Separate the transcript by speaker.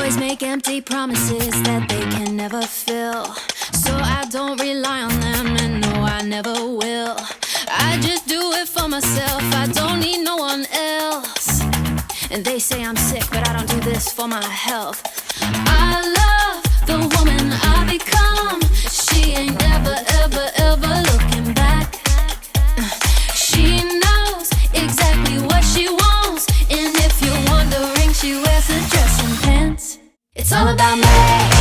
Speaker 1: always make empty promises that they can never fill. So I don't rely on them, and no, I never will. I just do it for myself, I don't need no one else. And they say I'm sick, but I don't do this for my health. I love the woman I become. She ain't never, ever, ever looking back. She knows exactly what she wants, and if you're wondering, she wears a dress and pants. It's all about me.